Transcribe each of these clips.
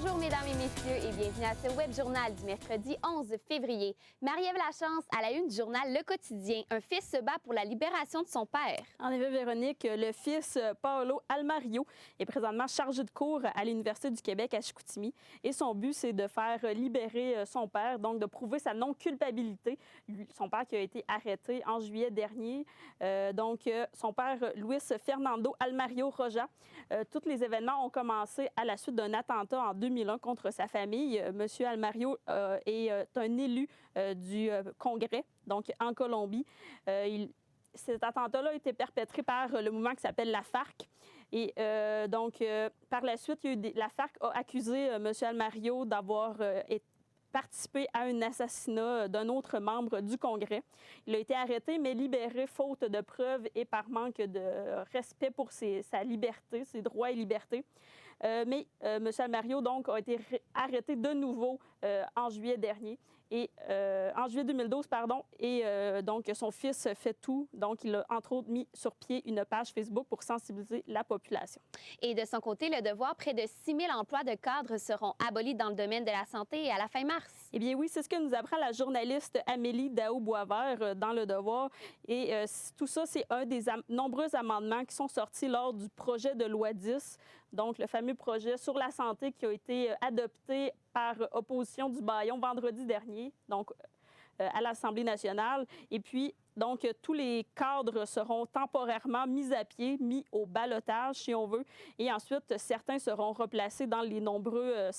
Bonjour mesdames et messieurs et bienvenue à ce web journal du mercredi 11 février. Marie-Ève Lachance à la une du journal Le Quotidien. Un fils se bat pour la libération de son père. En effet, Véronique, le fils Paolo Almario est présentement chargé de cours à l'Université du Québec à Chicoutimi et son but, c'est de faire libérer son père, donc de prouver sa non-culpabilité. Son père qui a été arrêté en juillet dernier. Son père, Luis Fernando Almario Roja. Tous les événements ont commencé à la suite d'un attentat en 2001 contre sa famille. Monsieur Almario est un élu du Congrès, donc en Colombie. Cet attentat-là a été perpétré par le mouvement qui s'appelle la FARC. Et par la suite, la FARC a accusé M. Almario d'avoir participé à un assassinat d'un autre membre du Congrès. Il a été arrêté, mais libéré faute de preuves et par manque de respect pour sa liberté, ses droits et libertés. M. Almario, donc, a été arrêté de nouveau en juillet dernier. En juillet 2012, donc son fils fait tout. Donc, il a entre autres mis sur pied une page Facebook pour sensibiliser la population. Et de son côté, Le Devoir, près de 6 000 emplois de cadres seront abolis dans le domaine de la santé à la fin mars. Eh bien oui, c'est ce que nous apprend la journaliste Amélie Daou-Boisvert dans Le Devoir. Et tout ça, c'est un des nombreux amendements qui sont sortis lors du projet de loi 10, donc le fameux projet sur la santé qui a été adopté par opposition du Bayon vendredi dernier, donc à l'Assemblée nationale. Et puis, donc, tous les cadres seront temporairement mis à pied, mis au ballottage, si on veut. Et ensuite, certains seront replacés dans les nombreux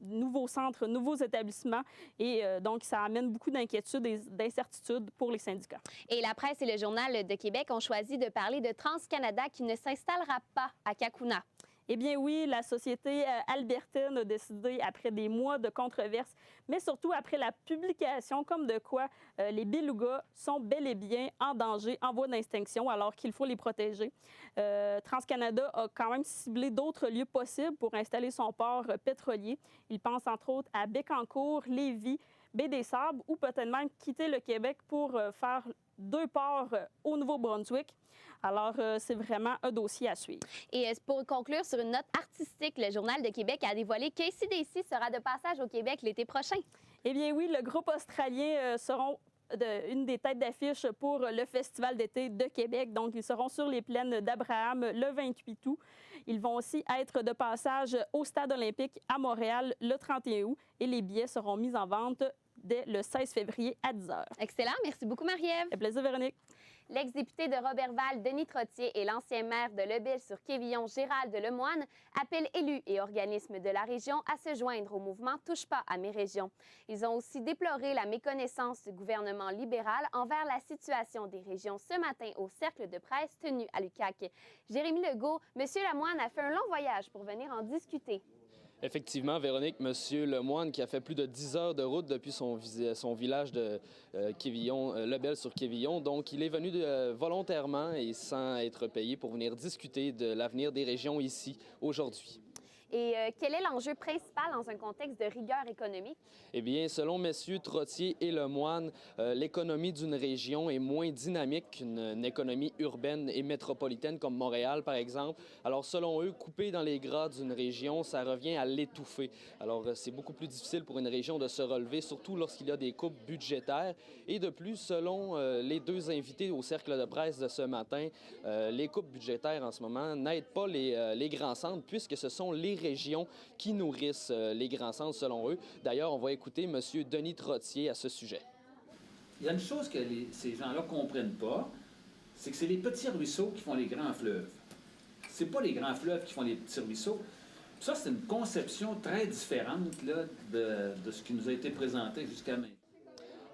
nouveaux établissements. Et donc, ça amène beaucoup d'inquiétudes et d'incertitudes pour les syndicats. Et la presse et le Journal de Québec ont choisi de parler de TransCanada qui ne s'installera pas à Cacouna. Eh bien oui, la société albertaine a décidé, après des mois de controverses, mais surtout après la publication comme de quoi les belugas sont bel et bien en danger, en voie d'extinction, alors qu'il faut les protéger. TransCanada a quand même ciblé d'autres lieux possibles pour installer son port pétrolier. Il pense entre autres à Bécancour, Lévis, Baie-des-Sables ou peut-être même quitter le Québec pour faire 2 ports au Nouveau-Brunswick. Alors, c'est vraiment un dossier à suivre. Et pour conclure sur une note artistique, le Journal de Québec a dévoilé qu'AC/DC sera de passage au Québec l'été prochain. Eh bien oui, le groupe australien seront une des têtes d'affiche pour le Festival d'été de Québec. Donc, ils seront sur les plaines d'Abraham le 28 août. Ils vont aussi être de passage au Stade olympique à Montréal le 31 août et les billets seront mis en vente dès le 16 février à 10 h. Excellent. Merci beaucoup, Marie-Ève. Un plaisir, Véronique. L'ex-député de Roberval, Denis Trottier, et l'ancien maire de Lebel-sur-Quévillon, Gérald Lemoine, appellent élus et organismes de la région à se joindre au mouvement Touche pas à mes régions. Ils ont aussi déploré la méconnaissance du gouvernement libéral envers la situation des régions ce matin au cercle de presse tenu à l'UQAC. Jérémy Legault, M. Lemoine a fait un long voyage pour venir en discuter. Effectivement, Véronique, M. Lemoine, qui a fait plus de 10 heures de route depuis son village de Quévillon, Lebel-sur-Quévillon. Donc, il est venu volontairement et sans être payé pour venir discuter de l'avenir des régions ici, aujourd'hui. Et quel est l'enjeu principal dans un contexte de rigueur économique? Eh bien, selon messieurs Trottier et Lemoine, l'économie d'une région est moins dynamique qu'une économie urbaine et métropolitaine comme Montréal, par exemple. Alors, selon eux, couper dans les gras d'une région, ça revient à l'étouffer. Alors, c'est beaucoup plus difficile pour une région de se relever, surtout lorsqu'il y a des coupes budgétaires. Et de plus, selon les deux invités au cercle de presse de ce matin, les coupes budgétaires en ce moment n'aident pas les grands centres, puisque ce sont les régions qui nourrissent les grands centres, selon eux. D'ailleurs, on va écouter M. Denis Trottier à ce sujet. Il y a une chose que ces gens-là ne comprennent pas, c'est que c'est les petits ruisseaux qui font les grands fleuves. C'est pas les grands fleuves qui font les petits ruisseaux. Ça, c'est une conception très différente là, de ce qui nous a été présenté jusqu'à maintenant.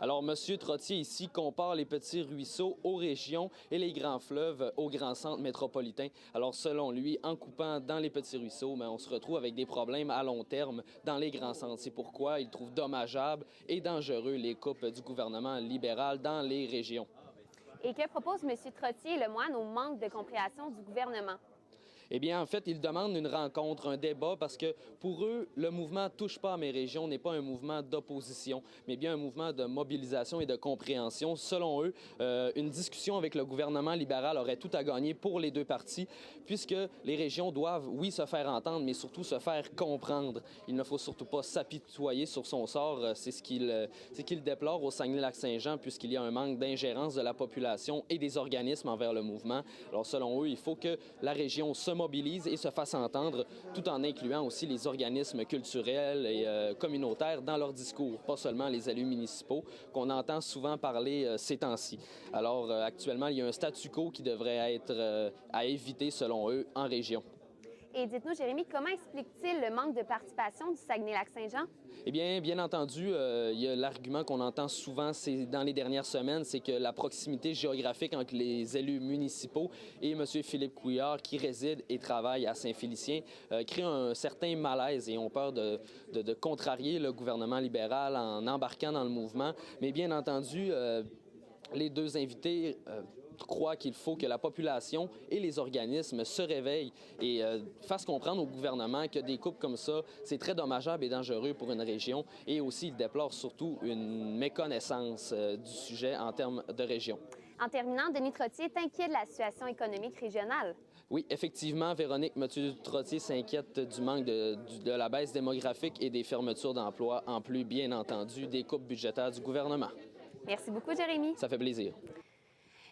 Alors, M. Trottier ici compare les petits ruisseaux aux régions et les grands fleuves aux grands centres métropolitains. Alors, selon lui, en coupant dans les petits ruisseaux, on se retrouve avec des problèmes à long terme dans les grands centres. C'est pourquoi il trouve dommageable et dangereux les coupes du gouvernement libéral dans les régions. Et que propose M. Trottier et Lemoine au manque de compréhension du gouvernement? Eh bien, en fait, ils demandent une rencontre, un débat, parce que pour eux, le mouvement Touche pas à mes régions n'est pas un mouvement d'opposition, mais bien un mouvement de mobilisation et de compréhension. Selon eux, une discussion avec le gouvernement libéral aurait tout à gagner pour les deux partis, puisque les régions doivent, oui, se faire entendre, mais surtout se faire comprendre. Il ne faut surtout pas s'apitoyer sur son sort. C'est ce qu'il déplore au Saguenay-Lac-Saint-Jean, puisqu'il y a un manque d'ingérence de la population et des organismes envers le mouvement. Alors, selon eux, il faut que la région se mobilise et se fasse entendre, tout en incluant aussi les organismes culturels et communautaires dans leur discours, pas seulement les élus municipaux qu'on entend souvent parler ces temps-ci. Alors, actuellement, il y a un statu quo qui devrait être à éviter, selon eux, en région. Et dites-nous, Jérémy, comment explique-t-il le manque de participation du Saguenay-Lac-Saint-Jean? Eh bien entendu, il y a l'argument qu'on entend souvent dans les dernières semaines, c'est que la proximité géographique entre les élus municipaux et M. Philippe Couillard, qui réside et travaille à Saint-Félicien, crée un certain malaise et ont peur de contrarier le gouvernement libéral en embarquant dans le mouvement. Mais bien entendu, les deux invités croient qu'il faut que la population et les organismes se réveillent et fassent comprendre au gouvernement que des coupes comme ça, c'est très dommageable et dangereux pour une région. Et aussi, ils déplorent surtout une méconnaissance du sujet en termes de région. En terminant, Denis Trottier est inquiet de la situation économique régionale. Oui, effectivement, Véronique, M. Trottier s'inquiète du manque de la baisse démographique et des fermetures d'emplois, en plus, bien entendu, des coupes budgétaires du gouvernement. Merci beaucoup, Jérémy. Ça fait plaisir.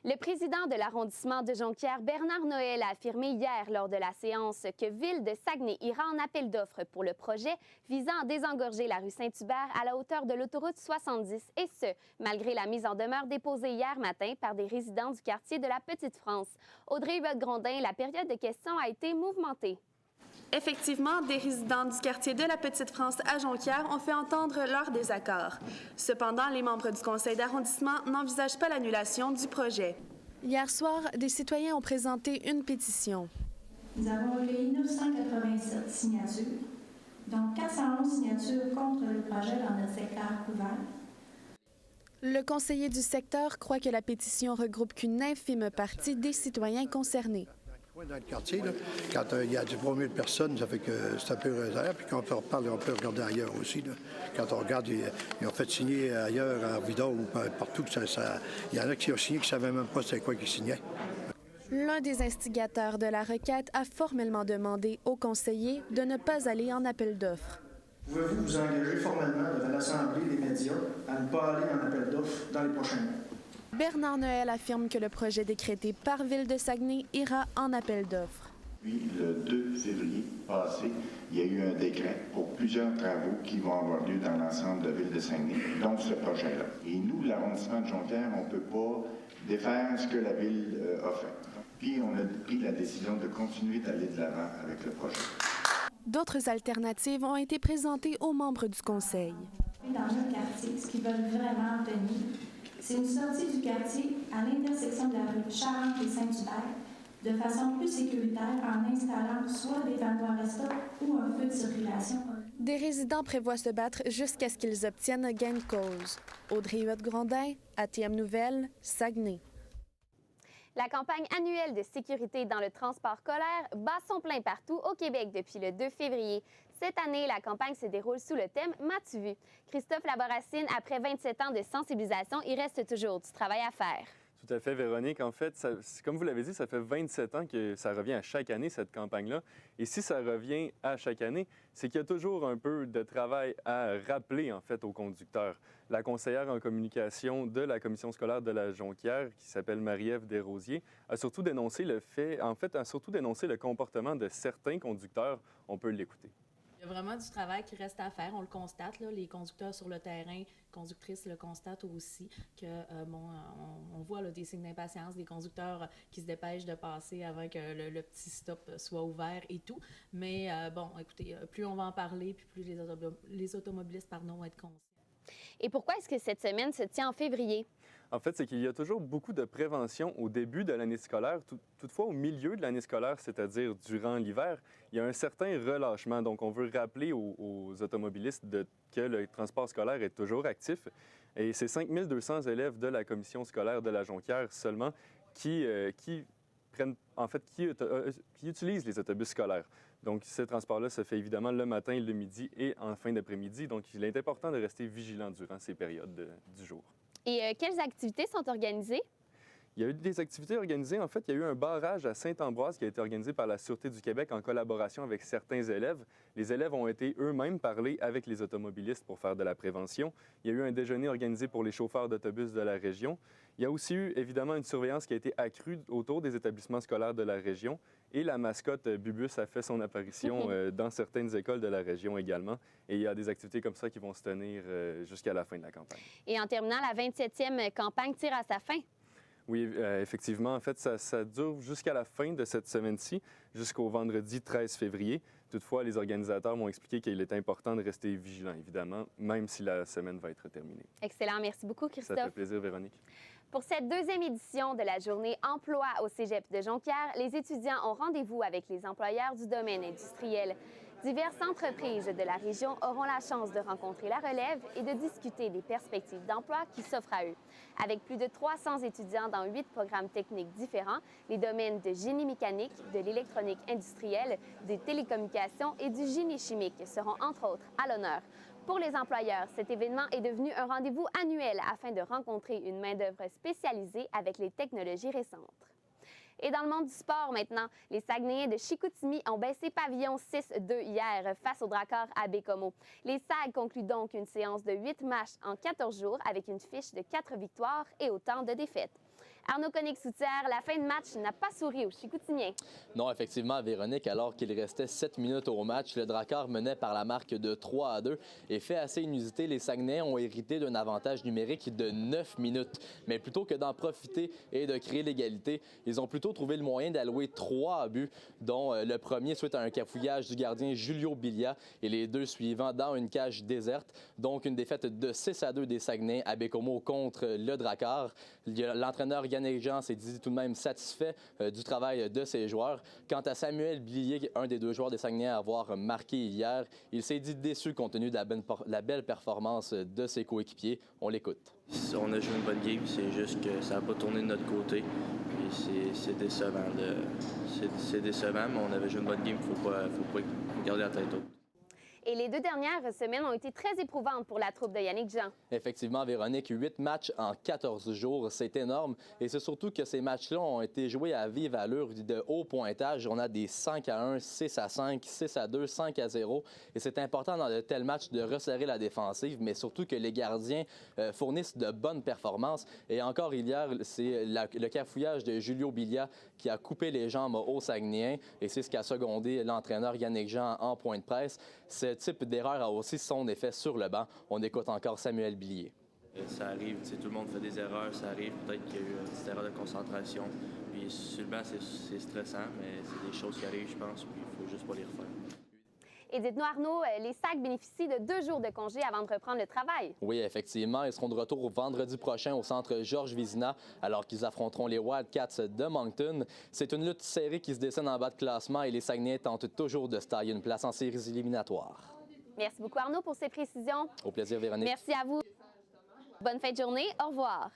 Le président de l'arrondissement de Jonquière, Bernard Noël, a affirmé hier lors de la séance que Ville de Saguenay ira en appel d'offres pour le projet visant à désengorger la rue Saint-Hubert à la hauteur de l'autoroute 70, et ce, malgré la mise en demeure déposée hier matin par des résidents du quartier de la Petite-France. Audrey Huot-Grondin, la période de questions a été mouvementée. Effectivement, des résidents du quartier de la Petite-France à Jonquière ont fait entendre leur désaccord. Cependant, les membres du conseil d'arrondissement n'envisagent pas l'annulation du projet. Hier soir, des citoyens ont présenté une pétition. Nous avons recueilli 987 signatures, dont 411 signatures contre le projet dans notre secteur couvert. Le conseiller du secteur croit que la pétition regroupe qu'une infime partie des citoyens concernés. Dans le quartier, là, quand il y a 3000 personnes, ça fait que c'est un peu réserve. Puis quand on reparle, on peut regarder ailleurs aussi. Là. Quand on regarde, ils ont fait signer ailleurs, à Vidon ou partout. Il y en a qui ont signé qui ne savaient même pas c'est quoi qu'ils signaient. L'un des instigateurs de la requête a formellement demandé aux conseillers de ne pas aller en appel d'offres. Pouvez-vous vous engager formellement devant l'Assemblée des médias à ne pas aller en appel d'offres dans les prochains mois? Bernard Noël affirme que le projet décrété par Ville de Saguenay ira en appel d'offres. Puis, le 2 février passé, il y a eu un décret pour plusieurs travaux qui vont avoir lieu dans l'ensemble de Ville de Saguenay, dont ce projet-là. Et nous, l'arrondissement de Jonquière, on ne peut pas défaire ce que la Ville a fait. Puis, on a pris la décision de continuer d'aller de l'avant avec le projet. D'autres alternatives ont été présentées aux membres du conseil. Dans notre quartier, ce qu'ils veulent vraiment obtenir, c'est une sortie du quartier à l'intersection de la rue Charente et Saint-Hubert de façon plus sécuritaire en installant soit des fenêtres à stop ou un feu de circulation. Des résidents prévoient se battre jusqu'à ce qu'ils obtiennent gain de cause. Audrey Huot-Grondin, ATM Nouvelles, Saguenay. La campagne annuelle de sécurité dans le transport scolaire bat son plein partout au Québec depuis le 2 février. Cette année, la campagne se déroule sous le thème « M'as-tu vu ». Christophe Laborassine, après 27 ans de sensibilisation, il reste toujours du travail à faire. Tout à fait, Véronique. En fait, comme vous l'avez dit, ça fait 27 ans que ça revient à chaque année, cette campagne-là. Et si ça revient à chaque année, c'est qu'il y a toujours un peu de travail à rappeler, en fait, aux conducteurs. La conseillère en communication de la commission scolaire de la Jonquière, qui s'appelle Marie-Ève Desrosiers, a surtout dénoncé le comportement de certains conducteurs. On peut l'écouter. Il y a vraiment du travail qui reste à faire. On le constate, là, les conducteurs sur le terrain, conductrices le constatent aussi, que on voit là, des signes d'impatience, des conducteurs qui se dépêchent de passer avant que le petit stop soit ouvert et tout. Mais bon, écoutez, plus on va en parler, puis plus les automobilistes vont être conscients. Et pourquoi est-ce que cette semaine se tient en février? En fait, c'est qu'il y a toujours beaucoup de prévention au début de l'année scolaire. Toutefois, au milieu de l'année scolaire, c'est-à-dire durant l'hiver, il y a un certain relâchement. Donc, on veut rappeler aux automobilistes que le transport scolaire est toujours actif. Et c'est 5200 élèves de la commission scolaire de la Jonquière seulement qui qui utilisent les autobus scolaires. Donc, ce transport-là se fait évidemment le matin, le midi et en fin d'après-midi. Donc, il est important de rester vigilant durant ces périodes du jour. Et quelles activités sont organisées? Il y a eu des activités organisées. En fait, il y a eu un barrage à Saint-Ambroise qui a été organisé par la Sûreté du Québec en collaboration avec certains élèves. Les élèves ont été eux-mêmes parler avec les automobilistes pour faire de la prévention. Il y a eu un déjeuner organisé pour les chauffeurs d'autobus de la région. Il y a aussi eu, évidemment, une surveillance qui a été accrue autour des établissements scolaires de la région. Et la mascotte Bubus a fait son apparition dans certaines écoles de la région également. Et il y a des activités comme ça qui vont se tenir jusqu'à la fin de la campagne. Et en terminant, la 27e campagne tire à sa fin. Oui, effectivement. En fait, ça dure jusqu'à la fin de cette semaine-ci, jusqu'au vendredi 13 février. Toutefois, les organisateurs m'ont expliqué qu'il est important de rester vigilant, évidemment, même si la semaine va être terminée. Excellent. Merci beaucoup, Christophe. Ça fait plaisir, Véronique. Pour cette deuxième édition de la journée emploi au Cégep de Jonquière, les étudiants ont rendez-vous avec les employeurs du domaine industriel. Diverses entreprises de la région auront la chance de rencontrer la relève et de discuter des perspectives d'emploi qui s'offrent à eux. Avec plus de 300 étudiants dans 8 programmes techniques différents, les domaines de génie mécanique, de l'électronique industrielle, des télécommunications et du génie chimique seront entre autres à l'honneur. Pour les employeurs, cet événement est devenu un rendez-vous annuel afin de rencontrer une main-d'œuvre spécialisée avec les technologies récentes. Et dans le monde du sport maintenant, les Saguenayens de Chicoutimi ont baissé pavillon 6-2 hier face aux Dracars à Baie-Comeau. Les Sags concluent donc une séance de 8 matchs en 14 jours avec une fiche de 4 victoires et autant de défaites. Arnaud Koenig-Soutière, la fin de match n'a pas souri aux Chicoutimiens. Non, effectivement, Véronique, alors qu'il restait 7 minutes au match, le Drakkar menait par la marque de 3-2 et fait assez inusité, les Saguenayens ont hérité d'un avantage numérique de 9 minutes. Mais plutôt que d'en profiter et de créer l'égalité, ils ont plutôt trouvé le moyen d'allouer 3 buts, dont le premier suite à un cafouillage du gardien Julio Bilia et les deux suivants dans une cage déserte. Donc une défaite de 6-2 des Saguenayens à Baie-Comeau contre le Drakkar. L'entraîneur Yannick Jean s'est dit tout de même satisfait du travail de ses joueurs. Quant à Samuel Blier, un des deux joueurs des Saguenayens à avoir marqué hier, il s'est dit déçu compte tenu de la belle performance de ses coéquipiers. On l'écoute. On a joué une bonne game, c'est juste que ça n'a pas tourné de notre côté. C'est décevant. C'est décevant, mais on avait joué une bonne game, il faut pas garder la tête haute. Et les 2 dernières semaines ont été très éprouvantes pour la troupe de Yannick Jean. Effectivement, Véronique, 8 matchs en 14 jours, c'est énorme. Et c'est surtout que ces matchs-là ont été joués à vive allure de haut pointage. On a des 5-1, 6-5, 6-2, 5-0. Et c'est important dans de tels matchs de resserrer la défensive, mais surtout que les gardiens fournissent de bonnes performances. Et encore hier, c'est le cafouillage de Julio Bilia qui a coupé les jambes aux Saguenayens. Et c'est ce qu'a secondé l'entraîneur Yannick Jean en point de presse. Ce type d'erreur a aussi son effet sur le banc. On écoute encore Samuel Blier. Ça arrive, tout le monde fait des erreurs, ça arrive. Peut-être qu'il y a eu une petite erreur de concentration. Puis sur le banc, c'est stressant, mais c'est des choses qui arrivent, je pense, puis il faut juste pas les refaire. Et dites-nous, Arnaud, les Sags bénéficient de 2 jours de congé avant de reprendre le travail. Oui, effectivement. Ils seront de retour vendredi prochain au centre Georges Vizina, alors qu'ils affronteront les Wildcats de Moncton. C'est une lutte serrée qui se dessine en bas de classement et les Saguenayens tentent toujours de se tailler une place en séries éliminatoires. Merci beaucoup, Arnaud, pour ces précisions. Au plaisir, Véronique. Merci à vous. Bonne fin de journée. Au revoir.